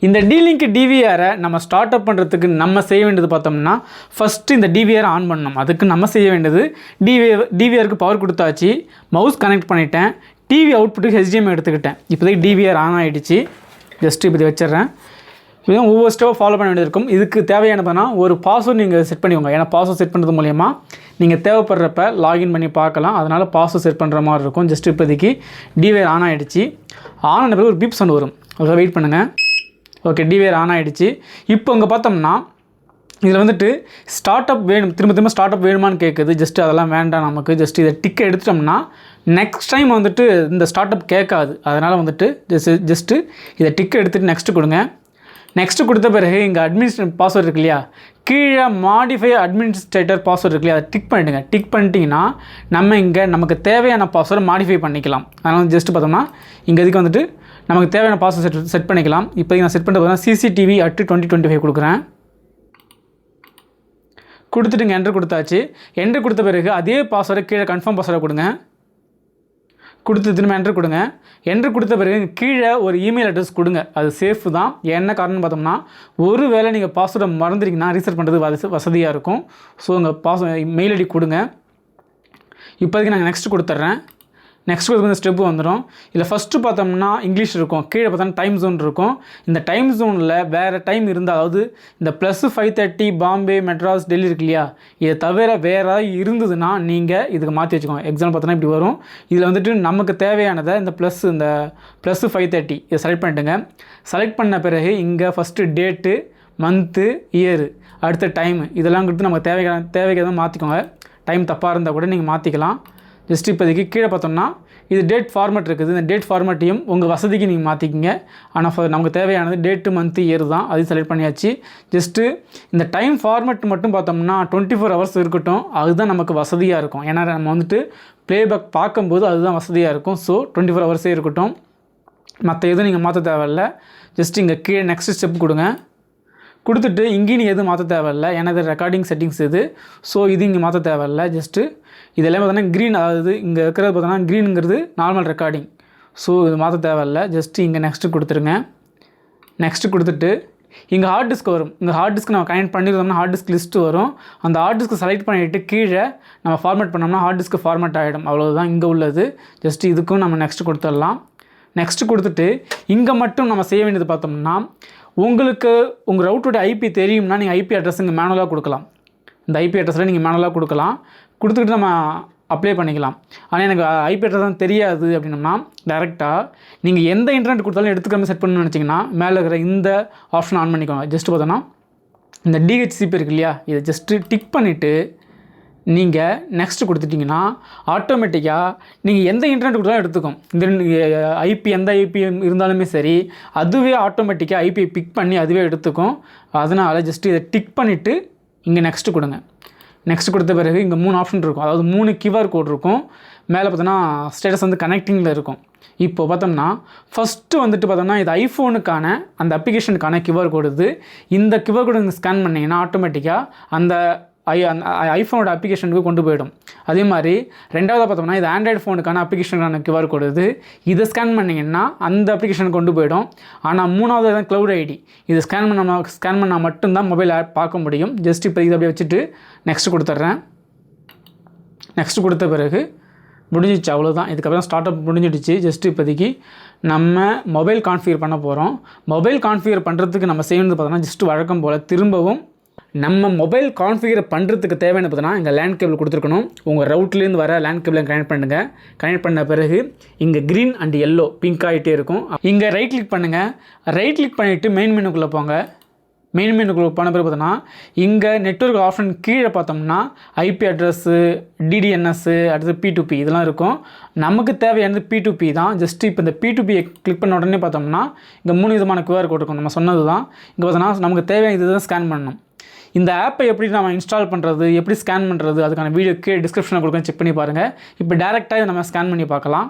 இந்த D-Link DVR நம்ம start up பண்ணுறதுக்கு நம்ம செய்ய வேண்டியது பார்த்தோம்னா ஃபஸ்ட்டு இந்த DVR ஆன் பண்ணணும். அதுக்கு நம்ம செய்ய வேண்டியது DVRக்கு பவர் கொடுத்தாச்சு, மவுஸ் கனெக்ட் பண்ணிட்டேன், டிவி அவுட்புட்டுக்கு HDMI எடுத்துக்கிட்டேன். இப்போதைக்கு DVR ஆன் ஆகிடுச்சு. ஜஸ்ட்டு இப்படி வச்சிடுறேன். இதுதான் ஒவ்வொரு ஸ்டெப்பாக ஃபாலோ பண்ண வேண்டியது இருக்கும். இதுக்கு தேவையானதுன்னா ஒரு பாஸ்வேர்டு நீங்கள் செட் பண்ணிக்கோங்க. ஏன்னா பாஸ்வேர்ட் செட் பண்ணுறது மூலயமா நீங்கள் தேவைப்படுறப்ப லாகின் பண்ணி பார்க்கலாம். அதனால் பாஸ்வேர்ட் செட் பண்ணுற மாதிரி இருக்கும். ஜஸ்ட்டு இப்போதைக்கு DVR ஆன் ஆகிடுச்சு. ஆன் ஆன பிறகு ஒரு பீப் சவுண்ட் வரும், அதை வெயிட் பண்ணுங்கள். ஓகே, DVR ஆன் ஆகிடுச்சு. இப்போ இங்கே பார்த்தோம்னா இதில் வந்துட்டு ஸ்டார்ட் அப் வேணும், திரும்ப ஸ்டார்ட் அப் வேணுமான்னு கேட்குது. ஜஸ்ட்டு அதெல்லாம் வேண்டாம் நமக்கு. ஜஸ்ட்டு இதை டிக்கை எடுத்துட்டோம்னா நெக்ஸ்ட் டைம் வந்துட்டு இந்த ஸ்டார்ட் அப் கேட்காது. அதனால் வந்துட்டு ஜஸ்ட்டு இதை டிக்கை எடுத்துகிட்டு நெக்ஸ்ட்டு கொடுங்க. நெக்ஸ்ட்டு கொடுத்த பிறகு இங்கே அட்மினிஸ்ட்ரேட் பாஸ்வேர்டு இருக்கு இல்லையா, கீழே மாடிஃபை அட்மினிஸ்ட்ரேட்டர் பாஸ்வேர்டு இருக்கு இல்லையா, அதை டிக் பண்ணிவிடுங்க. டிக் பண்ணிட்டீங்கன்னா நம்ம இங்கே நமக்கு தேவையான பாஸ்வேர்டை மாடிஃபை பண்ணிக்கலாம். அதனால் ஜஸ்ட்டு பார்த்தோம்னா இங்கே இதுக்கு வந்துட்டு நமக்கு தேவையான பாஸ்வேர்ட் செட் பண்ணிக்கலாம். இப்போதைக்கு நான் செட் பண்ணிட்டு பார்த்தீங்கன்னா CCTV@2025 கொடுக்குறேன். கொடுத்துட்டுங்க என்ட்ரு கொடுத்தாச்சு. என்ட்ரு கொடுத்த பிறகு அதே பாஸ்வேர்டை கீழே கன்ஃபார்ம் பாஸ்வேர்டை கொடுங்க. கொடுத்து திரும்ப என்ட்ரு கொடுங்க. என்ட்ரு கொடுத்த பிறகு கீழே ஒரு இமெயில் அட்ரஸ் கொடுங்க. அது சேஃப் தான். என்ன காரணம்னு பார்த்தோம்னா ஒரு வேளை நீங்கள் பாஸ்வேர்டை மறந்துட்டீங்கன்னா ரீசெட் பண்ணுறது வசதியாக இருக்கும். ஸோ உங்கள் மெயில் ஐடி கொடுங்க. இப்போதைக்கு நாங்கள் நெக்ஸ்ட் கொடுத்துட்றேன். நெக்ஸ்ட் கொடுத்து ஸ்டெப்பு வந்துடும். இதில் ஃபஸ்ட்டு பார்த்தோம்னா இங்கிலீஷ் இருக்கும், கீழே பார்த்தோம்னா டைம் ஜோன் இருக்கும். இந்த டைம் ஜோனில் வேறு டைம் இருந்தால், அதாவது இந்த +5:30 பாம்பே, மெட்ராஸ், டெல்லி இருக்கு இல்லையா, இதை தவிர வேறு இருந்ததுன்னா நீங்கள் இதுக்கு மாற்றி வச்சுக்கோங்க. எக்ஸாம்பிள் பார்த்தோன்னா இப்படி வரும். இதில் வந்துட்டு நமக்கு தேவையானதை இந்த +5:30 இதை செலக்ட் பண்ணிட்டுங்க. செலக்ட் பண்ண பிறகு இங்கே ஃபஸ்ட்டு டேட்டு, மந்த்து, இயரு, அடுத்த டைமு இதெல்லாம் கொடுத்து நமக்கு தேவைக்காக மாற்றிக்கோங்க. டைம் தப்பாக இருந்தால் கூட நீங்கள் மாற்றிக்கலாம். ஜஸ்ட் இப்போதைக்கு கீழே பார்த்தோம்னா இது டேட் ஃபார்மேட் இருக்குது. இந்த டேட் ஃபார்மேட்டையும் உங்கள் வசதிக்கு நீங்கள் மாற்றிக்கிங்க. ஆனால் நமக்கு தேவையானது டேட்டு, மந்த்து, இயர் தான். அதையும் செலக்ட் பண்ணியாச்சு. ஜஸ்ட்டு இந்த டைம் ஃபார்மேட் மட்டும் பார்த்தோம்னா 24 ஹவர்ஸ் இருக்கட்டும். அதுதான் நமக்கு வசதியாக இருக்கும். ஏன்னா நம்ம வந்துட்டு ப்ளேபேக் பார்க்கும்போது அதுதான் வசதியாக இருக்கும். ஸோ 24 ஹவர்ஸே இருக்கட்டும். மற்ற எதுவும் நீங்கள் மாற்ற தேவையில்லை. ஜஸ்ட் இங்கே கீழே நெக்ஸ்ட் ஸ்டெப் கொடுங்க. கொடுத்துட்டு இங்கேயும் நீங்கள் எதுவும் மாற்ற தேவையில்லை. ஏன்னா இது ரெக்கார்டிங் செட்டிங்ஸ் இது. ஸோ இது இங்கே மாற்ற தேவையில்லை. ஜஸ்ட்டு இதெல்லாம் பார்த்தோன்னா க்ரீன், அதாவது இங்கே இருக்கிறது பார்த்தோன்னா க்ரீனுங்கிறது நார்மல் ரெக்கார்டிங். ஸோ இது மாற்ற தேவையில்லை. ஜஸ்ட்டு இங்கே நெக்ஸ்ட்டு கொடுத்துருங்க. நெக்ஸ்ட்டு கொடுத்துட்டு இங்கே ஹார்ட் டிஸ்க் வரும். இங்கே ஹார்ட் டிஸ்க் நம்ம கனெக்ட் பண்ணியிருந்தோம்னா ஹார்ட் டிஸ்க் லிஸ்ட்டு வரும். அந்த ஹார்ட் டிஸ்க்கு செலக்ட் பண்ணிவிட்டு கீழே நம்ம ஃபார்மேட் பண்ணோம்னா ஹார்ட் டிஸ்க்கு ஃபார்மேட் ஆகிடும். அவ்வளோதான் இங்கே உள்ளது. ஜஸ்ட்டு இதுக்கும் நம்ம நெக்ஸ்ட்டு கொடுத்துடலாம். நெக்ஸ்ட்டு கொடுத்துட்டு இங்கே மட்டும் நம்ம செய்ய வேண்டியது பார்த்தோம்னா, உங்களுக்கு உங்கள் ரவுட்டோட IP தெரியும்னா நீங்கள் IP அட்ரஸ் இங்கே மேனுவலாக கொடுக்கலாம். இந்த IP அட்ரஸில் நீங்கள் மேனுவலாக கொடுக்கலாம். கொடுத்துக்கிட்டு நம்ம அப்ளை பண்ணிக்கலாம். ஆனால் எனக்கு IP அட்ரஸ் தான் தெரியாது அப்படின்னோம்னா டேரெக்டாக நீங்கள் எந்த இன்டர்நெட் கொடுத்தாலும் எடுத்துக்காம செட் பண்ணணும்னு நினச்சிங்கன்னா மேலே இருக்கிற இந்த ஆப்ஷன் ஆன் பண்ணிக்கோங்க. ஜஸ்ட்டு பார்த்தோன்னா இந்த DHCP இருக்கு இல்லையா, இதை ஜஸ்ட்டு டிக் பண்ணிவிட்டு நீங்கள் நெக்ஸ்ட்டு கொடுத்துட்டிங்கன்னா ஆட்டோமேட்டிக்காக நீங்கள் எந்த இன்டர்நெட் கொடுத்தாலும் எடுத்துக்கும். இந்த IP எந்த IP இருந்தாலுமே சரி, அதுவே ஆட்டோமேட்டிக்காக IP பிக் பண்ணி அதுவே எடுத்துக்கும். அதனால் ஜஸ்ட்டு இதை டிக் பண்ணிவிட்டு இங்கே நெக்ஸ்ட்டு கொடுங்க. நெக்ஸ்ட் கொடுத்த பிறகு இங்கே 3 ஆப்ஷன் இருக்கும். அதாவது 3 QR கோட் இருக்கும். மேலே பார்த்தோன்னா ஸ்டேட்டஸ் வந்து கனெக்டிங்கில் இருக்கும். இப்போ பார்த்தோம்னா ஃபஸ்ட்டு வந்துட்டு பார்த்தோம்னா இது ஐஃபோனுக்கான அந்த அப்ளிகேஷனுக்கான QR கோடு இது. இந்த QR கோடு நீங்கள் ஸ்கேன் பண்ணிங்கன்னா ஆட்டோமேட்டிக்காக அந்த ஐஃபோனோட அப்ளிகேஷனுக்கு கொண்டு போயிடும். அதே மாதிரி ரெண்டாவது பார்த்தோம்னா இது ஆண்ட்ராய்டு ஃபோனுக்கான அப்ளிகேஷனுக்கான QR கோடு இது. இதை ஸ்கேன் பண்ணிங்கன்னா அந்த அப்ளிகேஷனுக்கு கொண்டு போயிடும். ஆனால் மூணாவது தான் க்ளவுட் ID. இது ஸ்கேன் பண்ணால் மட்டும்தான் மொபைல் ஆப் பார்க்க முடியும். ஜஸ்ட் இப்போ இதை அப்படியே வச்சுட்டு நெக்ஸ்ட் கொடுத்துட்றேன். நெக்ஸ்ட் கொடுத்த பிறகு முடிஞ்சிச்சு, அவ்வளோதான். இதுக்கப்புறம் ஸ்டார்ட் அப் முடிஞ்சிடுச்சு. ஜஸ்ட்டு இப்போதைக்கு நம்ம மொபைல் கான்ஃபிகர் பண்ண போகிறோம். மொபைல் கான்ஃபிகர் பண்ணுறதுக்கு நம்ம செய்யணுது பார்த்தோம்னா ஜஸ்ட்டு வழக்கம் போல் திரும்பவும் நம்ம மொபைல் கான்ஃபிகர் பண்ணுறதுக்கு தேவையான பார்த்தோன்னா இங்கே லேண்ட் கேபிள் கொடுத்துருக்கணும். உங்கள் ரவுட்லேருந்து வர லேண்ட் கேபிளை கனெக்ட் பண்ணுங்கள். கனெக்ட் பண்ண பிறகு இங்கே க்ரீன் அண்ட் எல்லோ பிங்க் ஆகிட்டே இருக்கும். இங்கே ரைட் கிளிக் பண்ணுங்கள். ரைட் கிளிக் பண்ணிவிட்டு மெயின் மெனுக்குள்ளே போங்க. மெயின் மெனுக்குள்ளே போன பிறகு பார்த்தோன்னா இங்கே நெட்வொர்க் ஆப்ஷன் கீழே பார்த்தோம்னா IP அட்ரஸ்ஸு, DDNS, அடுத்து P2P இதெல்லாம் இருக்கும். நமக்கு தேவையானது P2P தான். ஜஸ்ட்டு இப்போ இந்த P2P கிளிக் பண்ண உடனே பார்த்தோம்னா இங்கே 3 விதமான QR கோட் இருக்கும். நம்ம சொன்னது தான். இங்கே பார்த்தோன்னா நமக்கு தேவையான இது தான் ஸ்கேன் பண்ணணும். இந்த ஆப்பை எப்படி நம்ம இன்ஸ்டால் பண்ணுறது, எப்படி ஸ்கேன் பண்ணுறது, அதுக்கான வீடியோ கீழே டிஸ்கிரிப்ஷனில் கொடுக்க செக் பண்ணி பாருங்கள். இப்போ டேரெக்டாக இதை நம்ம ஸ்கேன் பண்ணி பார்க்கலாம்.